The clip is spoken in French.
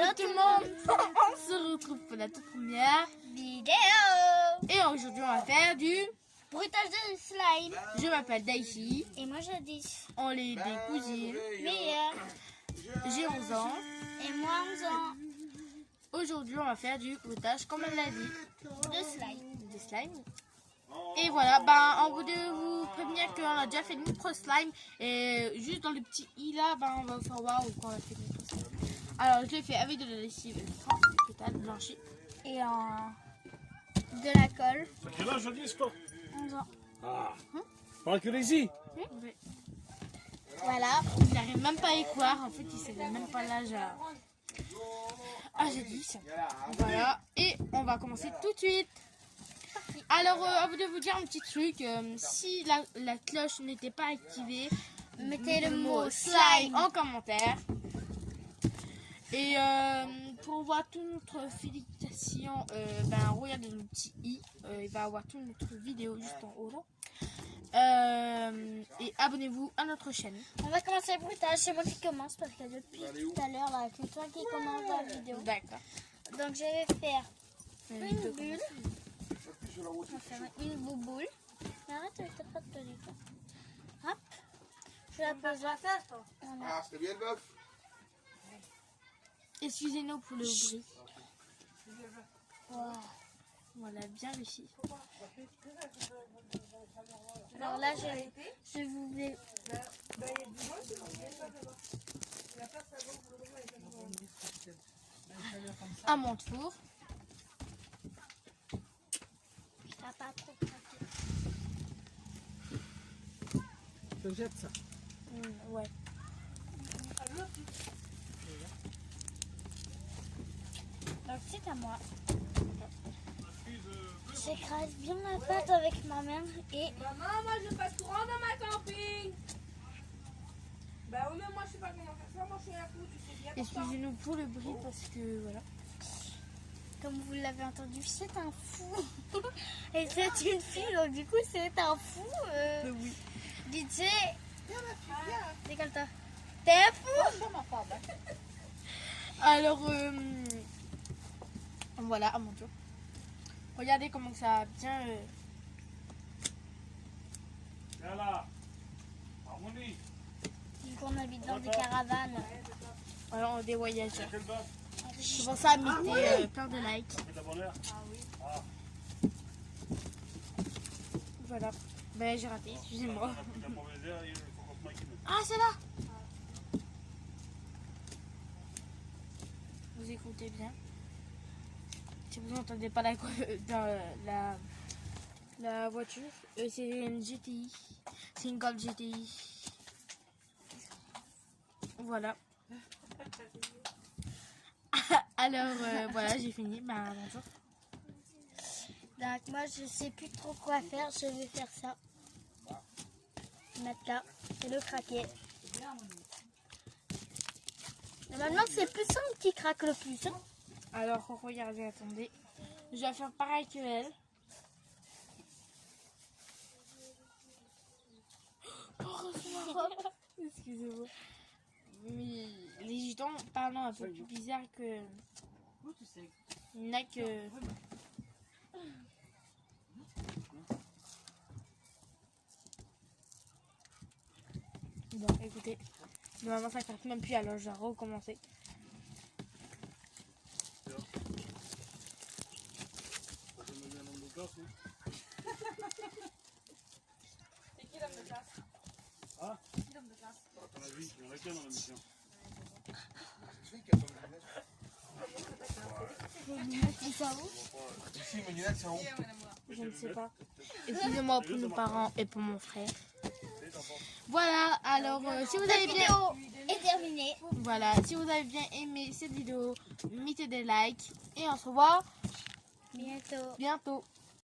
Hello tout le monde. On se retrouve pour la toute première Vidéo. et aujourd'hui on va faire du... Bruitage de slime. Je m'appelle Daisy, Et moi je dis on est des cousines, meilleur. j'ai 11 ans. Et moi 11 ans. Aujourd'hui on va faire du bruitage comme elle l'a dit, De slime. des slimes. Et voilà, ben on voulait vous prévenir qu'on a déjà fait de micro slime et juste dans le petit i là, ben on va savoir où on a fait de micro slime. Alors je l'ai fait avec de la lessive totale blanchie. Et de la colle. T'as quel âge, Jadis, toi? 11 ans. Ah. Pareil que Daisy. Oui. Voilà. Il n'arrive même pas à y croire, en fait il sait même pas l'âge j'ai dit ça. Voilà, et on va commencer tout de suite. Alors, à vous de vous dire un petit truc, si la cloche n'était pas activée, Mettez le mot slime en commentaire. Et pour voir toute notre félicitation, regardez le petit i, il va avoir toute notre vidéo juste en haut là. Et abonnez-vous à notre chaîne. On va commencer le bruitage. C'est moi qui commence parce que depuis tout à l'heure, là, c'est toi qui commence la vidéo. D'accord. Donc je vais faire une bulle. On va faire une bouboule. Mais arrête avec ta patte de l'écran. Hop. Je la pose là. Voilà. Ah, c'était bien le bœuf. Excusez-nous pour le bruit. Wow. Voilà, bien réussi. Alors là, je vous vais... À mon tour. Ça n'a pas trop craqué. Je jette ça. Ouais. Donc c'est à moi. J'écrase bien la pâte avec ma main et... Maman, moi je passe courant dans ma camping. Bah oui, mais moi je sais pas comment faire ça. Moi je suis un coup, tu sais bien. Excusez-nous pour le bruit parce que voilà. Comme vous l'avez entendu, c'est un fou. Et c'est une fille, donc du coup c'est un fou. Oui. DJ, décolle-toi. T'es un fou. Alors, voilà, à mon tour. Regardez comment ça a bien... Viens là. Harmonie. Du coup on habite dans des caravanes. Alors, des voyageurs. Quel bœuf? Je pense à mettre plein de likes. Fais ta bonne heure. Voilà. Ben, j'ai raté, excusez-moi. T'as pas mauvaise heure, il faut qu'on se maquille. Ah, c'est là. Vous écoutez bien. Si vous n'entendez pas dans la voiture, c'est une GTI. C'est une Golf GTI. Voilà. Alors, voilà, j'ai fini ma aventure. Donc moi je sais plus trop quoi faire, je vais faire ça. Mettre là et le craquer. Normalement c'est plus simple qui craque le plus. Hein. Alors, regardez, attendez. Je vais faire pareil que elle. Excusez-moi. Mais les gitans parlent un peu plus bizarre que... Il n'y en a que... Bon, écoutez. Normalement, ça craque même plus, alors je vais recommencer. Je me mets un nombre de glace, oui. C'est qui l'homme de classe? Ah, Qui l'homme de classe? à ton avis, il y en a qu'un dans la mission. Ici, mes lunettes sont où? Je ne sais pas. Excusez-moi pour nos parents et pour mon frère. Voilà, alors si vous avez bien... Est terminé. Voilà, si vous avez bien aimé cette vidéo, mettez des likes et on se revoit Bientôt. bientôt.